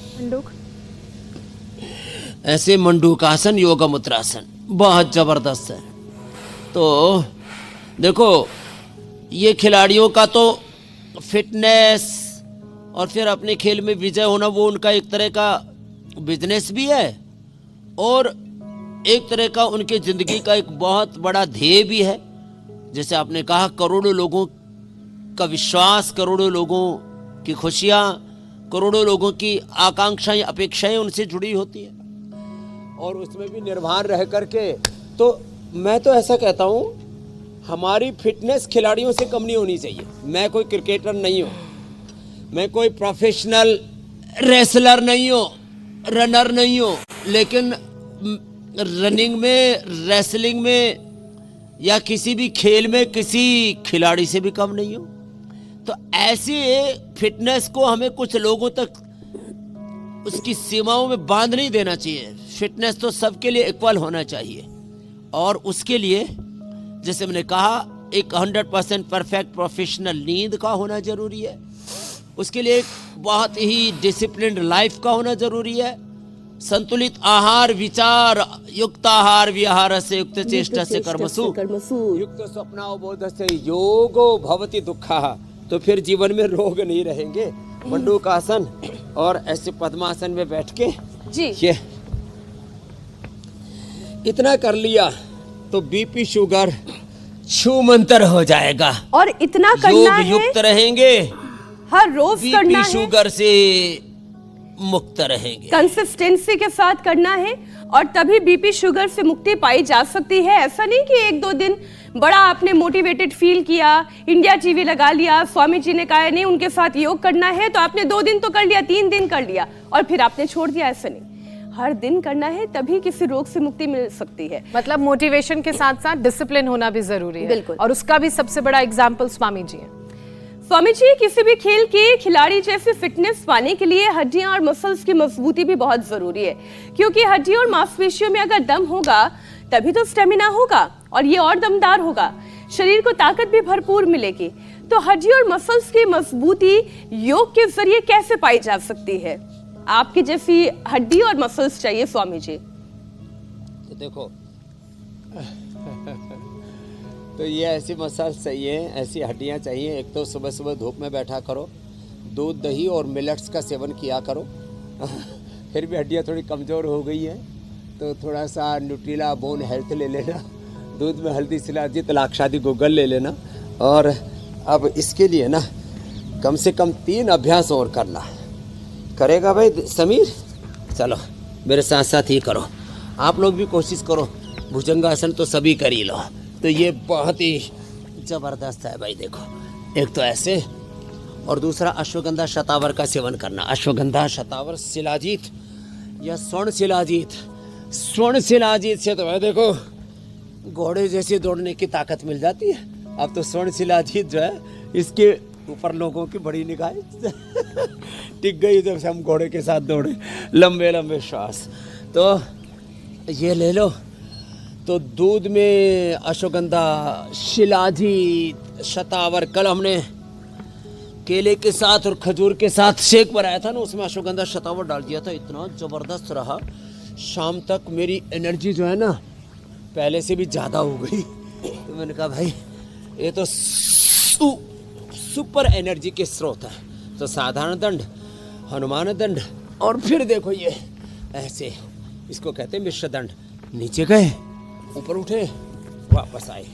ऐसे मंडूकासन, योगा मुद्रासन बहुत जबरदस्त है। तो देखो, ये खिलाड़ियों का तो फिटनेस और फिर अपने खेल में विजय होना, वो उनका एक तरह का बिजनेस भी है और एक तरह का उनके जिंदगी का एक बहुत बड़ा ध्येय भी है। जैसे आपने कहा, करोड़ों लोगों का विश्वास, करोड़ों लोगों की खुशियाँ, करोड़ों लोगों की आकांक्षाएं, अपेक्षाएं उनसे जुड़ी होती है और उसमें भी निर्भर रह करके। तो मैं तो ऐसा कहता हूँ, हमारी फिटनेस खिलाड़ियों से कम नहीं होनी चाहिए। मैं कोई क्रिकेटर नहीं हूँ, मैं कोई प्रोफेशनल रेसलर नहीं हूँ, रनर नहीं हूँ, लेकिन रनिंग में, रेसलिंग में या किसी भी खेल में किसी खिलाड़ी से भी कम नहीं हूँ। तो ऐसी फिटनेस को हमें कुछ लोगों तक उसकी सीमाओं में बांध नहीं देना चाहिए। फिटनेस तो सबके लिए इक्वल होना चाहिए और उसके लिए जैसे मैंने कहा, एक 100% परफेक्ट प्रोफेशनल नींद का होना जरूरी है। उसके लिए एक बहुत ही डिसिप्लिन्ड लाइफ का होना जरूरी है। संतुलित आहार, विचार युक्त आहार विहार से युक्त चेष्टा से कर्मसु युक्त स्वप्नावबोध से योगो भवति दुःखः। तो फिर जीवन में रोग नहीं रहेंगे। मंडूकासन और ऐसे पद्मासन में बैठ के जी, ये इतना कर लिया तो बीपी शुगर छूमंतर हो जाएगा और इतना करना है, युक्त रहेंगे, हर रोज करना बीपी है, शुगर से मुक्त रहेंगे, कंसिस्टेंसी के साथ करना है और तभी बीपी शुगर से मुक्ति पाई जा सकती है। ऐसा नहीं कि 1-2 दिन बड़ा आपने मोटिवेटेड फील किया, इंडिया टीवी लगा लिया, स्वामी जी ने कहा नहीं उनके साथ योग करना है, तो आपने 2 दिन तो कर लिया, 3 दिन कर लिया और फिर आपने छोड़ दिया। ऐसा नहीं, हर दिन करना है, तभी किसी रोग से मुक्ति मिल सकती है। मतलब मोटिवेशन के साथ साथ डिसिप्लिन होना भी जरूरी है। बिल्कुल। और उसका भी सबसे बड़ा एग्जाम्पल स्वामी जी है। स्वामी जी, किसी भी खेल के खिलाड़ी जैसे फिटनेस पाने के लिए हड्डियां और मसल्स की मजबूती भी बहुत जरूरी है, क्योंकि हड्डियों और मांसपेशियों में अगर दम होगा तभी तो स्टेमिना होगा और ये और दमदार होगा, शरीर को ताकत भी भरपूर मिलेगी। तो हड्डियों और मसल्स की मजबूती योग के जरिए कैसे पाई जा सकती है? आपकी जैसी हड्डी और मसल्स चाहिए स्वामी जी। तो देखो तो ये ऐसी मसल्स चाहिए, ऐसी हड्डियां चाहिए। एक तो सुबह सुबह धूप में बैठा करो, दूध दही और मिलेट्स का सेवन किया करो। फिर भी हड्डियां थोड़ी कमज़ोर हो गई हैं तो थोड़ा सा न्यूट्रीला बोन हेल्थ ले लेना, दूध में हल्दी शिलाजित लाक्षादी गूगल ले लेना। और अब इसके लिए ना कम से कम 3 अभ्यास और करना। करेगा भाई समीर? चलो मेरे साथ साथ ही करो, आप लोग भी कोशिश करो। भुजंगासन तो सभी कर ही लो। तो ये बहुत ही ज़बरदस्त है भाई। देखो एक तो ऐसे, और दूसरा अश्वगंधा शतावर का सेवन करना। अश्वगंधा शतावर शिलाजीत या स्वर्ण शिलाजीत। स्वर्ण शिलाजीत से तो भाई देखो घोड़े जैसे दौड़ने की ताकत मिल जाती है। अब तो स्वर्ण शिलाजीत जो है इसके ऊपर लोगों की बड़ी निगाहें टिक गई जब से हम घोड़े के साथ दौड़े, लंबे लंबे श्वास। तो ये ले लो। तो दूध में अश्वगंधा शिलाजीत शतावर, कल हमने केले के साथ और खजूर के साथ शेक बनाया था ना, उसमें अश्वगंधा शतावर डाल दिया था। इतना ज़बरदस्त रहा, शाम तक मेरी एनर्जी जो है ना पहले से भी ज़्यादा हो गई। तो मैंने कहा भाई ये तो सुपर एनर्जी के स्रोत है। तो साधारण दंड, हनुमान दंड, और फिर देखो ये ऐसे, इसको कहते हैं मिश्र दंड। नीचे गए, ऊपर उठे, वापस आए।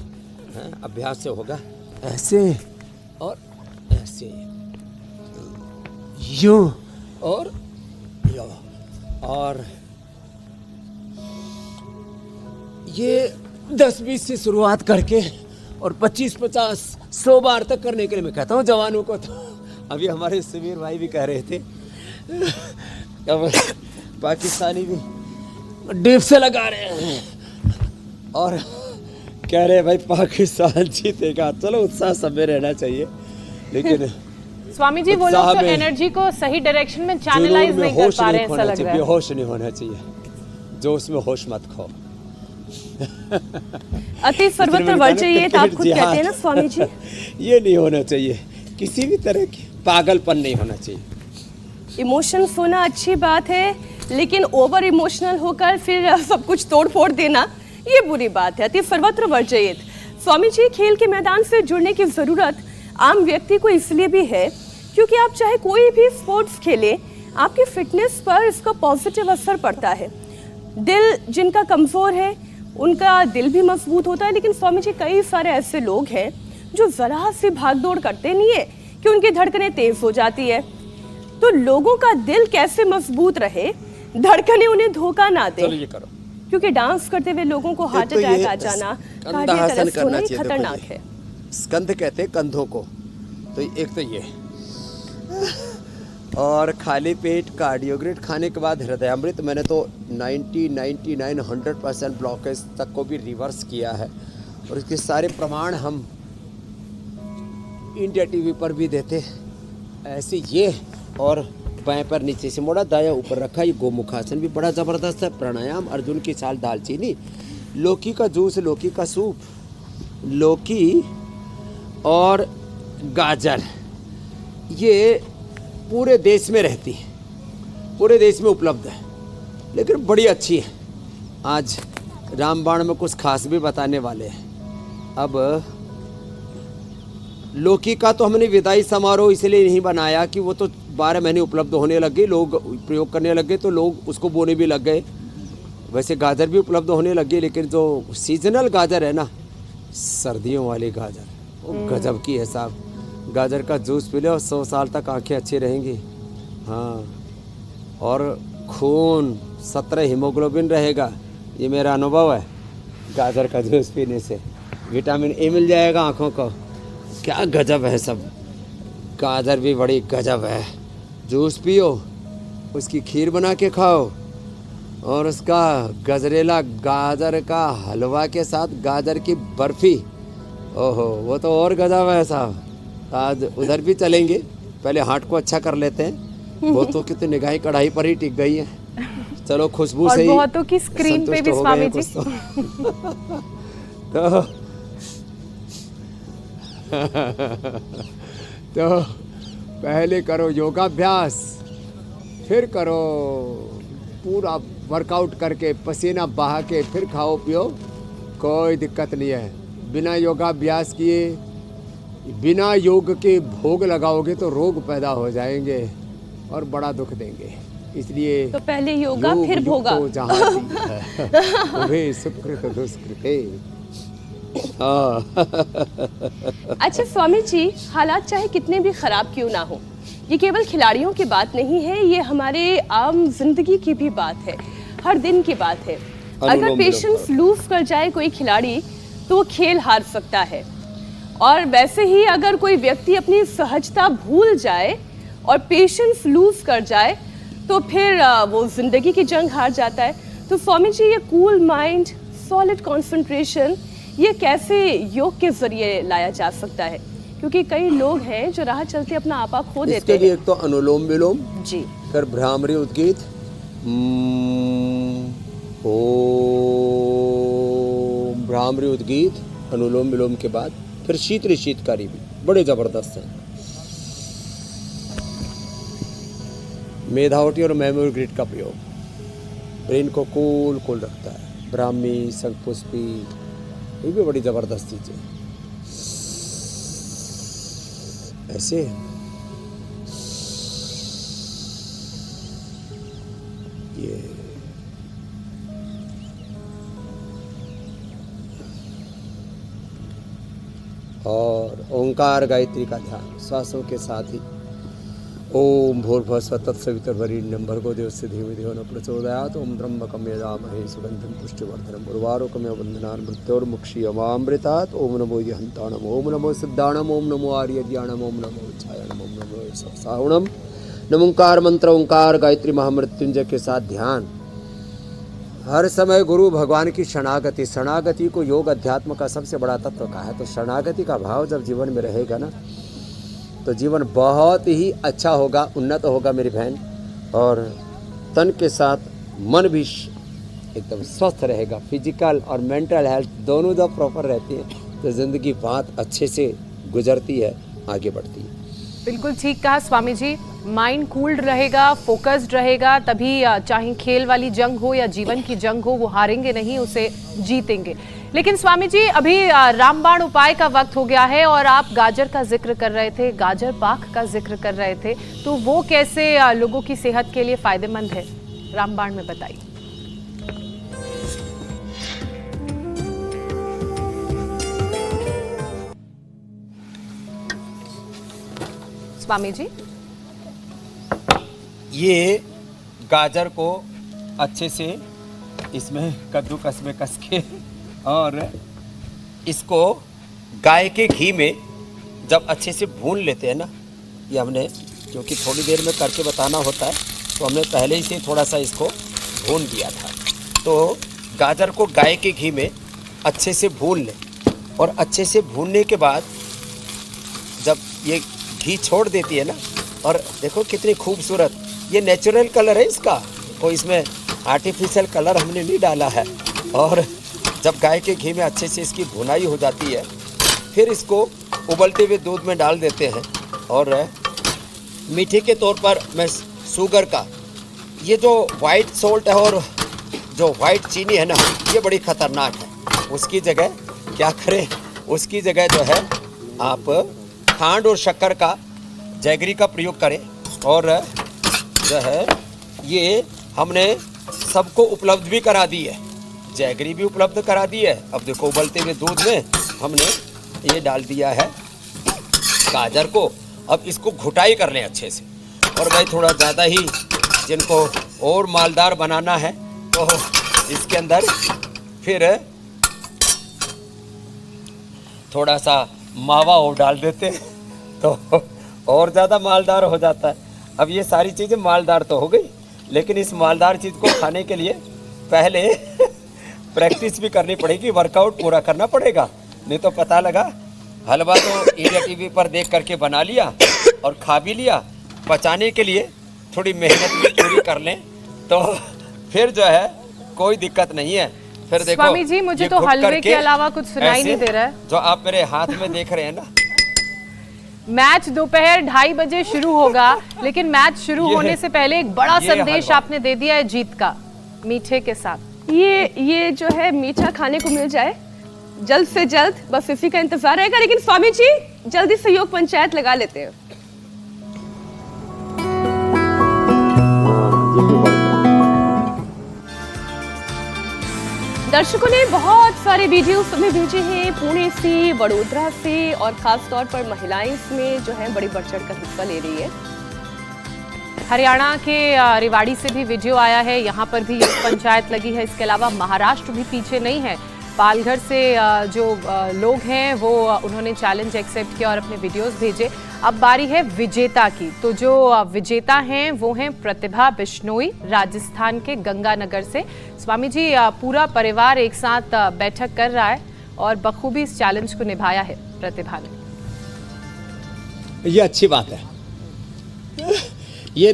हाँ, अभ्यास से होगा ऐसे और ऐसे, यूं और यूं। और ये 10-20 से शुरुआत करके और 25-50-100 बार तक करने के लिए मैं कहता हूँ जवानों को। तो अभी हमारे समीर भाई भी कह रहे थे, अब पाकिस्तानी भी डीप से लगा रहे हैं और कह रहे हैं भाई पाकिस्तान जीतेगा। चलो उत्साह सब में रहना चाहिए, लेकिन स्वामी जी वो लोग तो एनर्जी को सही डायरेक्शन में चैनलाइज नहीं कर पा रहे हैं, ऐसा लग रहा है। बेहोश नहीं होना चाहिए, जो उसमें होश मत खो। अति सर्वत्र बल चाहिए, तो आप खुद कहते हैं ना स्वामी जी। ये नहीं होना चाहिए, किसी भी तरह की पागलपन नहीं होना चाहिए। इमोशंस होना अच्छी बात है, लेकिन ओवर इमोशनल होकर फिर सब कुछ तोड़ फोड़ देना ये बुरी बात है। अति सर्वत्र वर्जयेत। स्वामी जी, खेल के मैदान से जुड़ने की जरूरत आम व्यक्ति को इसलिए भी है क्योंकि आप चाहे कोई भी स्पोर्ट्स खेलें, आपकी फिटनेस पर इसका पॉजिटिव असर पड़ता है। दिल जिनका कमजोर है उनका दिल भी मजबूत होता है। लेकिन स्वामी जी, कई सारे ऐसे लोग हैं जो जरा सी भागदौड़ करते नहीं है कि उनकी धड़कनें तेज हो जाती है। तो लोगों का दिल कैसे मजबूत रहे, धड़कनें उन्हें धोखा ना दे। ये करो, क्योंकि डांस करते हुए लोगों को हार्ट अटैक आ जाना, कार्डियक अरेस्ट होना खतरनाक है। स्कंध कहते हैं कंधों को। तो एक तो ये, और खाली पेट कार्डियोग्रेट खाने के बाद हृदयामृत, मैंने तो 99% ब्लॉकेज तक को भी रिवर्स किया है। और इसके सारे प्रमाण हम इंडिया टीवी पर भी देते ऐसे। ये और बाएं पर नीचे से मोड़ा, दाया ऊपर रखा। ये गोमुखासन भी बड़ा ज़बरदस्त है। प्राणायाम, अर्जुन की चाल, दालचीनी, लौकी का जूस, लौकी का सूप, लौकी और गाजर, ये पूरे देश में रहती है, पूरे देश में उपलब्ध है, लेकिन बड़ी अच्छी है। आज रामबाण में कुछ खास भी बताने वाले हैं। अब लौकी का तो हमने विदाई समारोह इसलिए नहीं बनाया कि वो तो 12 महीने उपलब्ध होने लग गई, लोग प्रयोग करने लग गए, तो लोग उसको बोने भी लग गए। वैसे गाजर भी उपलब्ध होने लग गई, लेकिन जो सीजनल गाजर है ना, सर्दियों वाली गाजर, वो गजब की है साहब। गाजर का जूस पी लो, 100 साल तक आंखें अच्छी रहेंगी। हाँ, और खून 17 हीमोग्लोबिन रहेगा, ये मेरा अनुभव है। गाजर का जूस पीने से विटामिन ए मिल जाएगा आँखों को। क्या गजब है सब। गाजर भी बड़ी गजब है। जूस पियो, उसकी खीर बना के खाओ, और उसका गजरेला गाजर का हलवा के साथ गाजर की बर्फ़ी, ओहो वो तो और गजब है साहब। आज उधर भी चलेंगे, पहले हार्ट को अच्छा कर लेते हैं। बहुतों की तो निगाहें कढ़ाई पर ही टिक गई है। चलो खुशबू से ही बहुतों की स्क्रीन पे भी स्वामी जी। तो पहले करो योगाभ्यास, फिर करो पूरा वर्कआउट करके पसीना बहा के फिर खाओ पियो, कोई दिक्कत नहीं है। बिना योगाभ्यास किए, बिना योग के भोग लगाओगे तो रोग पैदा हो जाएंगे और बड़ा दुख देंगे। इसलिए तो पहले योगा फिर भोगा। सुकृत दुष्कृते। अच्छा स्वामी जी, हालात चाहे कितने भी खराब क्यों ना हो, ये केवल खिलाड़ियों की बात नहीं है, ये हमारे आम जिंदगी की भी बात है, हर दिन की बात है। अगर पेशेंस लूज कर जाए कोई खिलाड़ी तो वो खेल हार सकता है। और वैसे ही अगर कोई व्यक्ति अपनी सहजता भूल जाए और पेशेंस लूज कर जाए तो फिर वो जिंदगी की जंग हार जाता है। तो स्वामी जी, ये कूल माइंड, सॉलिड कंसंट्रेशन, ये कैसे योग के जरिए लाया जा सकता है? क्योंकि कई लोग हैं जो राह चलते अपना आपा खो देते हैं। इसके लिए एक तो अनुलोम विलोम, जी, फिर भ्रामरी उद्गीत, ओम, भ्रामरी उद्गीत, अनुलोम विलोम के बाद फिर शीतली शीतकारी भी बड़े जबरदस्त हैं। मेधावटी और मेमोरी ग्रिड का प्रयोग ब्रेन को कूल कूल रखता है। ब्राह्मी, शंखपुष्पी, ये भी बड़ी जबरदस्त चीजें ऐसे। ये और ओंकार गायत्री का ध्यान श्वासों के साथ ही ओम भूर्भुवस्सुः तत्सवितुर्वरेण्यं भर्गो देवस्य धीमहि धियो न प्रचोदयात्। ओम त्र्यंबकं यजामहे सुगन्धिं पुष्टिवर्धनम् उर्वारुकमिव बन्धनान् मृत्योर्मुक्षीयमामृतात्। ओम नमो यहन्ताणम्, ओम नमो सिद्धाणम्, ओम नमो आर्यज्ञानम्, ओम नमो विच्छायनम्, ओम नमो साहुणम्। नमोंकार मंत्र ओंकार गायत्री महामृत्युंजय के साथ ध्यान। हर समय गुरु भगवान की शरणागति, शरणागति को योग अध्यात्म का सबसे बड़ा तत्व कहा है। तो शरणागति का भाव जब जीवन में रहेगा ना तो जीवन बहुत ही अच्छा होगा, उन्नत होगा मेरी बहन। और तन के साथ मन भी एकदम स्वस्थ रहेगा। फिजिकल और मेंटल हेल्थ दोनों जब प्रॉपर रहती है तो ज़िंदगी बहुत अच्छे से गुजरती है, आगे बढ़ती है। बिल्कुल ठीक कहा स्वामी जी। माइंड कूल्ड रहेगा, फोकस्ड रहेगा, तभी चाहे खेल वाली जंग हो या जीवन की जंग हो, वो हारेंगे नहीं, उसे जीतेंगे। लेकिन स्वामी जी, अभी रामबाण उपाय का वक्त हो गया है और आप गाजर का जिक्र कर रहे थे, गाजर पाक का जिक्र कर रहे थे, तो वो कैसे लोगों की सेहत के लिए फायदेमंद है, रामबाण में बताइए। स्वामी जी, ये गाजर को अच्छे से इसमें कद्दूकस में कस के और इसको गाय के घी में जब अच्छे से भून लेते हैं ना, ये हमने क्योंकि थोड़ी देर में करके बताना होता है तो हमने पहले ही से थोड़ा सा इसको भून दिया था। तो गाजर को गाय के घी में अच्छे से भून लें और अच्छे से भूनने के बाद जब ये घी छोड़ देती है ना, और देखो कितनी खूबसूरत ये नेचुरल कलर है इसका, कोई इसमें आर्टिफिशियल कलर हमने नहीं डाला है। और जब गाय के घी में अच्छे से इसकी भुनाई हो जाती है फिर इसको उबलते हुए दूध में डाल देते हैं। और मीठे के तौर पर मैं शुगर का ये जो वाइट सॉल्ट है और जो वाइट चीनी है ना, ये बड़ी ख़तरनाक है। उसकी जगह क्या करें, उसकी जगह जो है आप खांड और शक्कर का जैगरी का प्रयोग करें। और जो है ये हमने सबको उपलब्ध भी करा दी है, जैगरी भी उपलब्ध करा दी है। अब देखो उबलते हुए दूध में हमने ये डाल दिया है गाजर को। अब इसको घुटाई कर लें अच्छे से। और भाई थोड़ा ज़्यादा ही जिनको और मालदार बनाना है तो इसके अंदर फिर थोड़ा सा मावा और डाल देते हैं तो और ज़्यादा मालदार हो जाता है। अब ये सारी चीज़ें मालदार तो हो गई, लेकिन इस मालदार चीज़ को खाने के लिए पहले प्रैक्टिस भी करनी पड़ेगी, वर्कआउट पूरा करना पड़ेगा। नहीं तो पता लगा हलवा तो इंडिया टीवी पर देख करके बना लिया और खा भी लिया, पचाने के लिए थोड़ी मेहनत भी पूरी कर लें तो फिर जो है कोई दिक्कत नहीं है। फिर देखो स्वामी जी, मुझे तो हलवे के अलावा कुछ सुनाई नहीं दे रहा है। जो आप मेरे हाथ में देख रहे हैं ना, मैच दोपहर 2:30 बजे शुरू होगा, लेकिन मैच शुरू होने से पहले एक बड़ा संदेश आपने दे दिया है जीत का, मीठे के साथ। ये जो है मीठा खाने को मिल जाए जल्द से जल्द, बस इसी का इंतजार रहेगा। लेकिन स्वामी जी, जल्दी से योग पंचायत लगा लेते हैं। दर्शकों ने बहुत सारे वीडियो हमें भेजे हैं पुणे से, वडोदरा से, और खास तौर पर महिलाएं इसमें जो है बड़ी बढ़-चढ़ कर हिस्सा ले रही है। हरियाणा के रेवाड़ी से भी वीडियो आया है, यहाँ पर भी योग पंचायत लगी है। इसके अलावा महाराष्ट्र भी पीछे नहीं है। पालघर से जो लोग हैं वो उन्होंने चैलेंज एक्सेप्ट किया और अपने वीडियोस भेजे। अब बारी है विजेता की। तो जो विजेता हैं वो हैं प्रतिभा बिश्नोई, राजस्थान के गंगानगर से। स्वामी जी, पूरा परिवार एक साथ बैठक कर रहा है और बखूबी इस चैलेंज को निभाया है प्रतिभा ने। ये अच्छी बात है। ये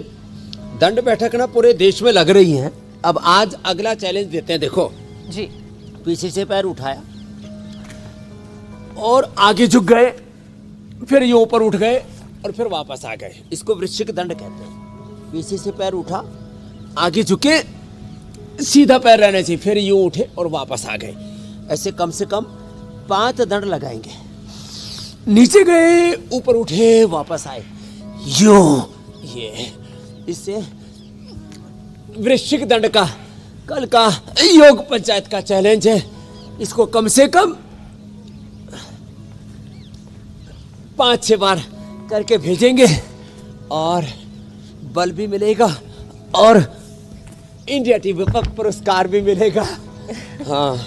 दंड बैठक ना पूरे देश में लग रही है। अब आज अगला चैलेंज देते हैं। देखो जी, पीछे से पैर उठाया और आगे झुक गए, फिर ये ऊपर उठ गए और फिर वापस आ गए। इसको वृश्चिक दंड कहते हैं। पीछे से पैर उठा, आगे झुके, सीधा पैर रहने से फिर यूं उठे और वापस आ गए। ऐसे कम से कम 5 दंड लगाएंगे। नीचे गए, ऊपर उठे, वापस आए, यूं। ये इससे वृश्चिक दंड का कल का योग पंचायत का चैलेंज है। इसको कम से कम 5-6 बार करके भेजेंगे और बल भी मिलेगा और इंडिया टीवी पर पुरस्कार भी मिलेगा। हाँ,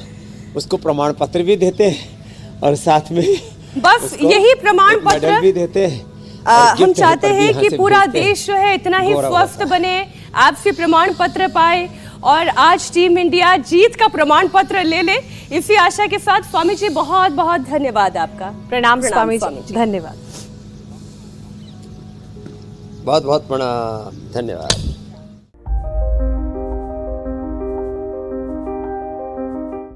उसको प्रमाण पत्र भी देते हैं और साथ में बस यही प्रमाण मेडल पत्र भी देते हैं। हम चाहते हैं कि पूरा देश जो है इतना ही स्वस्थ बने, आपसे प्रमाण पत्र पाए और आज टीम इंडिया जीत का प्रमाण पत्र ले ले। इसी आशा के साथ स्वामी जी बहुत बहुत धन्यवाद आपका। प्रणाम स्वामी जी, धन्यवाद। बहुत बहुत प्रणाम, धन्यवाद।